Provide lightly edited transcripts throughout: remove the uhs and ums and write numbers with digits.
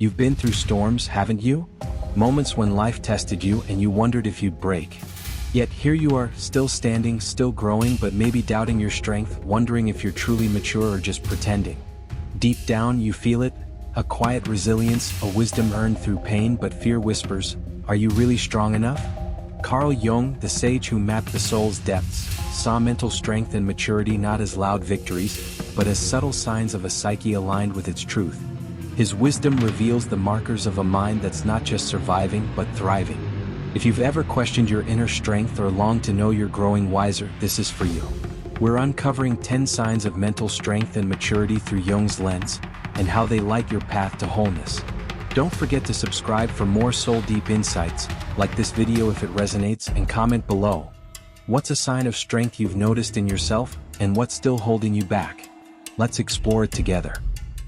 You've been through storms, haven't you? Moments when life tested you and you wondered if you'd break. Yet here you are, still standing, still growing, but maybe doubting your strength, wondering if you're truly mature or just pretending. Deep down, you feel it, a quiet resilience, a wisdom earned through pain, but fear whispers, are you really strong enough? Carl Jung, the sage who mapped the soul's depths, saw mental strength and maturity not as loud victories, but as subtle signs of a psyche aligned with its truth. His wisdom reveals the markers of a mind that's not just surviving, but thriving. If you've ever questioned your inner strength or longed to know you're growing wiser, this is for you. We're uncovering 10 signs of mental strength and maturity through Jung's lens, and how they light your path to wholeness. Don't forget to subscribe for more soul-deep insights, like this video if it resonates, and comment below. What's a sign of strength you've noticed in yourself, and what's still holding you back? Let's explore it together.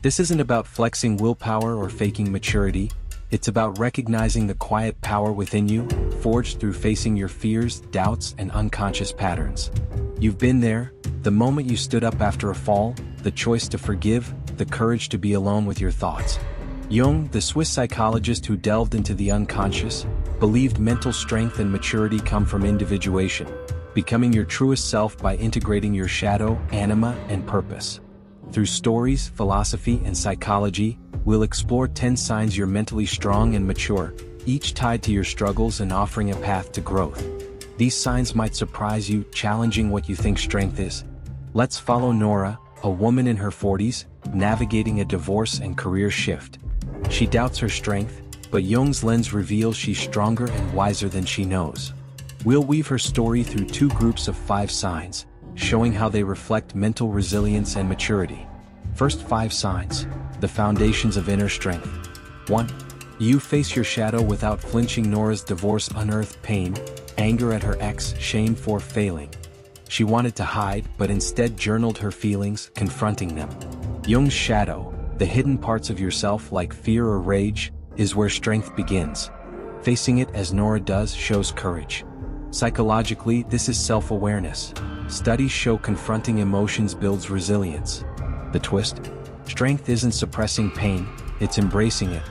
This isn't about flexing willpower or faking maturity, it's about recognizing the quiet power within you, forged through facing your fears, doubts, and unconscious patterns. You've been there, the moment you stood up after a fall, the choice to forgive, the courage to be alone with your thoughts. Jung, the Swiss psychologist who delved into the unconscious, believed mental strength and maturity come from individuation, becoming your truest self by integrating your shadow, anima, and purpose. Through stories, philosophy, and psychology, we'll explore 10 signs you're mentally strong and mature, each tied to your struggles and offering a path to growth. These signs might surprise you, challenging what you think strength is. Let's follow Nora, a woman in her 40s, navigating a divorce and career shift. She doubts her strength, but Jung's lens reveals she's stronger and wiser than she knows. We'll weave her story through 2 groups of 5 signs, showing how they reflect mental resilience and maturity. First 5 signs, the foundations of inner strength. 1. You face your shadow without flinching. Nora's divorce unearthed pain, anger at her ex, shame for failing. She wanted to hide, but instead journaled her feelings, confronting them. Jung's shadow, the hidden parts of yourself like fear or rage, is where strength begins. Facing it as Nora does shows courage. Psychologically, this is self-awareness. Studies show confronting emotions builds resilience. The twist? Strength isn't suppressing pain, it's embracing it.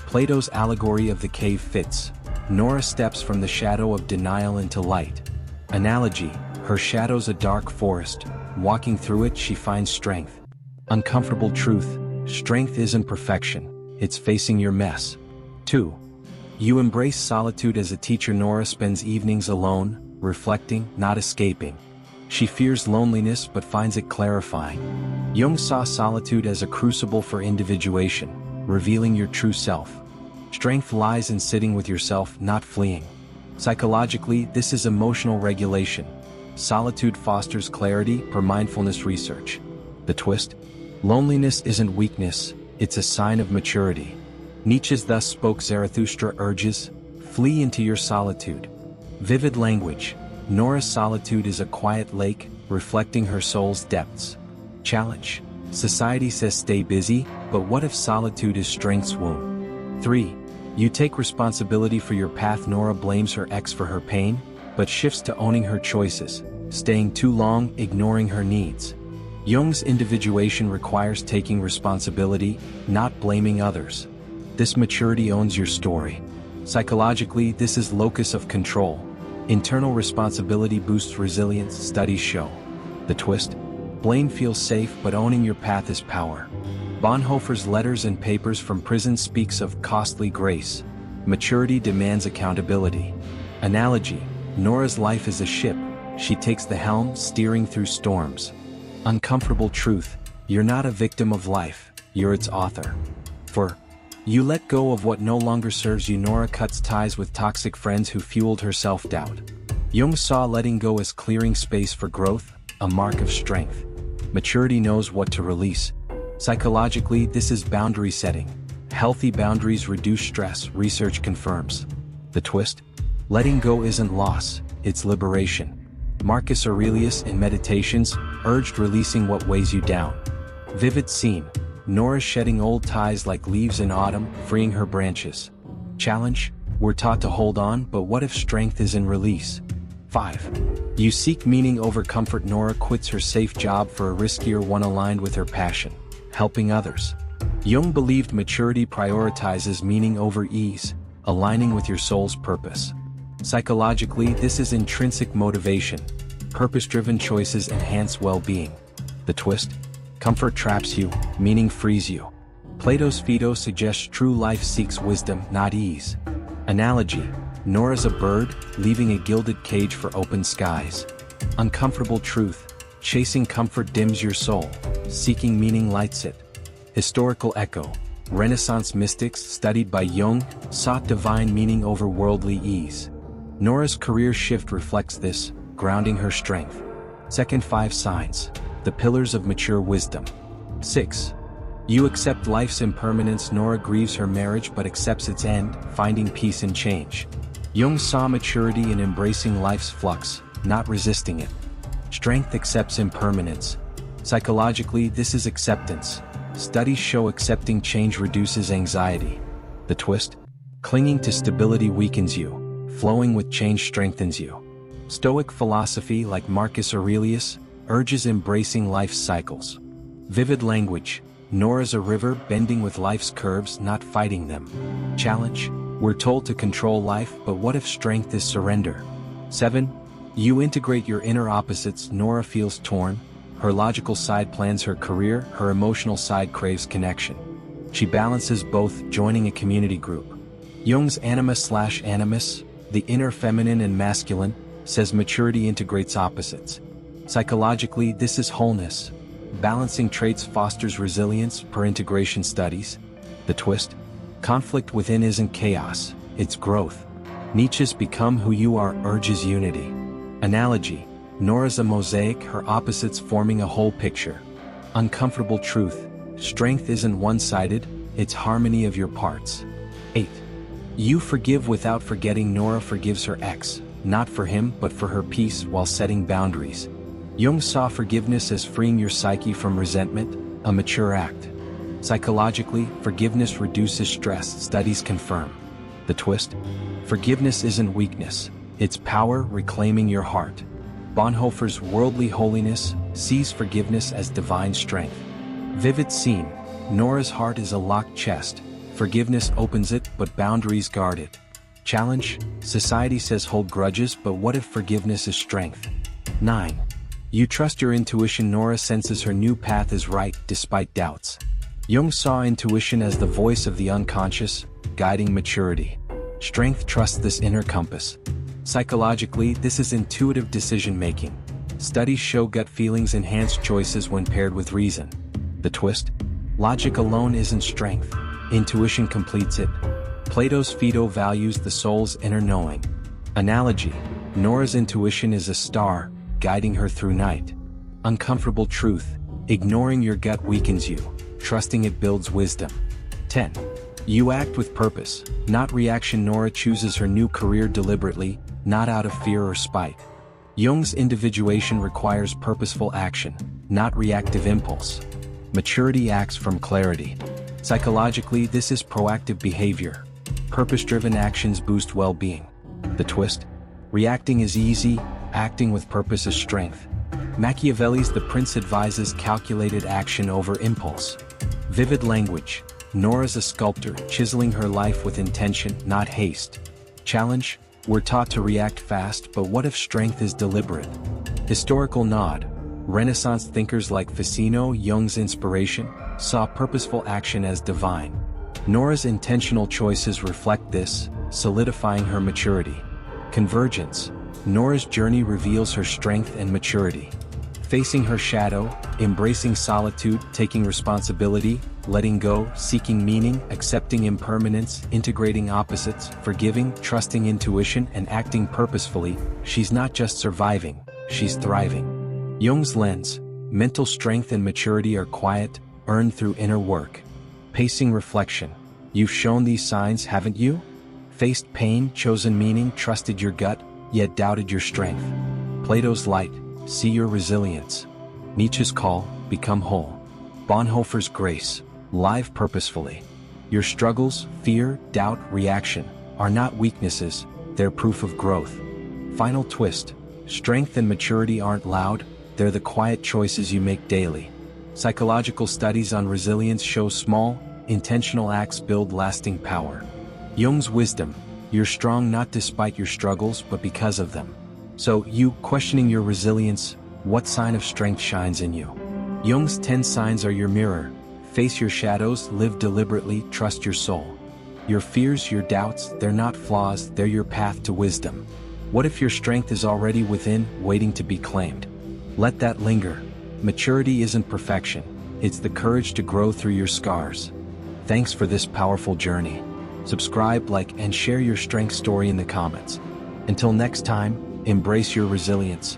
Plato's allegory of the cave fits. Nora steps from the shadow of denial into light. Analogy, her shadow's a dark forest. Walking through it, she finds strength. Uncomfortable truth, strength isn't perfection, it's facing your mess. 2. You embrace solitude as a teacher. Nora spends evenings alone, reflecting, not escaping. She fears loneliness but finds it clarifying. Jung saw solitude as a crucible for individuation, revealing your true self. Strength lies in sitting with yourself, not fleeing. Psychologically, this is emotional regulation. Solitude fosters clarity, per mindfulness research. The twist? Loneliness isn't weakness, it's a sign of maturity. Nietzsche's Thus Spoke Zarathustra urges, flee into your solitude. Vivid language. Nora's solitude is a quiet lake, reflecting her soul's depths. Challenge. Society says stay busy, but what if solitude is strength's womb? 3. You take responsibility for your path. Nora blames her ex for her pain, but shifts to owning her choices, staying too long, ignoring her needs. Jung's individuation requires taking responsibility, not blaming others. This maturity owns your story. Psychologically, this is locus of control. Internal responsibility boosts resilience, studies show. The twist? Blame feels safe, but owning your path is power. Bonhoeffer's Letters and Papers from Prison speaks of costly grace. Maturity demands accountability. Analogy, Nora's life is a ship. She takes the helm, steering through storms. Uncomfortable truth, you're not a victim of life, you're its author. 4. You let go of what no longer serves you. Nora cuts ties with toxic friends who fueled her self-doubt. Jung saw letting go as clearing space for growth, a mark of strength. Maturity knows what to release. Psychologically, this is boundary setting. Healthy boundaries reduce stress, research confirms. The twist? Letting go isn't loss, it's liberation. Marcus Aurelius in Meditations urged releasing what weighs you down. Vivid scene. Nora shedding old ties like leaves in autumn, freeing her branches. Challenge, we're taught to hold on, but what if strength is in release? 5. You seek meaning over comfort. Nora quits her safe job for a riskier one aligned with her passion, helping others. Jung believed maturity prioritizes meaning over ease, aligning with your soul's purpose. Psychologically, this is intrinsic motivation. Purpose-driven choices enhance well-being. The twist? Comfort traps you, meaning frees you. Plato's Phaedo suggests true life seeks wisdom, not ease. Analogy: Nora's a bird, leaving a gilded cage for open skies. Uncomfortable truth: chasing comfort dims your soul, seeking meaning lights it. Historical echo: Renaissance mystics, studied by Jung, sought divine meaning over worldly ease. Nora's career shift reflects this, grounding her strength. Second 5 signs: the pillars of mature wisdom. 6. You accept life's impermanence. Nora grieves her marriage but accepts its end, finding peace in change. Jung saw maturity in embracing life's flux, not resisting it. Strength accepts impermanence. Psychologically, this is acceptance. Studies show accepting change reduces anxiety. The twist? Clinging to stability weakens you, flowing with change strengthens you. Stoic philosophy, like Marcus Aurelius, urges embracing life's cycles. Vivid language: Nora's a river, bending with life's curves, not fighting them. Challenge: we're told to control life, but what if strength is surrender? 7. You integrate your inner opposites. Nora feels torn. Her logical side plans her career, her emotional side craves connection. She balances both, joining a community group. Jung's anima/animus, the inner feminine and masculine, says maturity integrates opposites. Psychologically, this is wholeness. Balancing traits fosters resilience, per integration studies. The twist? Conflict within isn't chaos, it's growth. Nietzsche's "Become who you are" urges unity. Analogy: Nora's a mosaic, her opposites forming a whole picture. Uncomfortable truth: strength isn't one-sided, it's harmony of your parts. 8. You forgive without forgetting. Nora forgives her ex, not for him but for her peace, while setting boundaries. Jung saw forgiveness as freeing your psyche from resentment, a mature act. Psychologically, forgiveness reduces stress, studies confirm. The twist? Forgiveness isn't weakness, it's power, reclaiming your heart. Bonhoeffer's Worldly Holiness sees forgiveness as divine strength. Vivid scene: Nora's heart is a locked chest. Forgiveness opens it, but boundaries guard it. Challenge: society says hold grudges, but what if forgiveness is strength? 9. You trust your intuition. Nora senses her new path is right, despite doubts. Jung saw intuition as the voice of the unconscious, guiding maturity. Strength trusts this inner compass. Psychologically, this is intuitive decision-making. Studies show gut feelings enhance choices when paired with reason. The twist? Logic alone isn't strength. Intuition completes it. Plato's Phaedo values the soul's inner knowing. Analogy: Nora's intuition is a star, guiding her through night. Uncomfortable truth: ignoring your gut weakens you, trusting it builds wisdom. 10. You act with purpose, not reaction. Nora chooses her new career deliberately, not out of fear or spite. Jung's individuation requires purposeful action, not reactive impulse. Maturity acts from clarity. Psychologically, this is proactive behavior. Purpose-driven actions boost well-being. The twist? Reacting is easy, acting with purpose is strength. Machiavelli's The Prince advises calculated action over impulse. Vivid language: Nora's a sculptor, chiseling her life with intention, not haste. Challenge: we're taught to react fast, but what if strength is deliberate? Historical nod: Renaissance thinkers like Ficino, Jung's inspiration, saw purposeful action as divine. Nora's intentional choices reflect this, solidifying her maturity. Convergence: Nora's journey reveals her strength and maturity. Facing her shadow, embracing solitude, taking responsibility, letting go, seeking meaning, accepting impermanence, integrating opposites, forgiving, trusting intuition, and acting purposefully. She's not just surviving, she's thriving. Jung's lens: mental strength and maturity are quiet, earned through inner work. Pacing reflection: you've shown these signs, haven't you? Faced pain, chosen meaning, trusted your gut, yet doubted your strength. Plato's light: see your resilience. Nietzsche's call: become whole. Bonhoeffer's grace: live purposefully. Your struggles, fear, doubt, reaction, are not weaknesses, they're proof of growth. Final twist: strength and maturity aren't loud, they're the quiet choices you make daily. Psychological studies on resilience show small, intentional acts build lasting power. Jung's wisdom: you're strong not despite your struggles but because of them. So, you, questioning your resilience, what sign of strength shines in you? Jung's 10 signs are your mirror. Face your shadows, live deliberately, trust your soul. Your fears, your doubts, they're not flaws, they're your path to wisdom. What if your strength is already within, waiting to be claimed? Let that linger. Maturity isn't perfection, it's the courage to grow through your scars. Thanks for this powerful journey. Subscribe, like, and share your strength story in the comments. Until next time, embrace your resilience.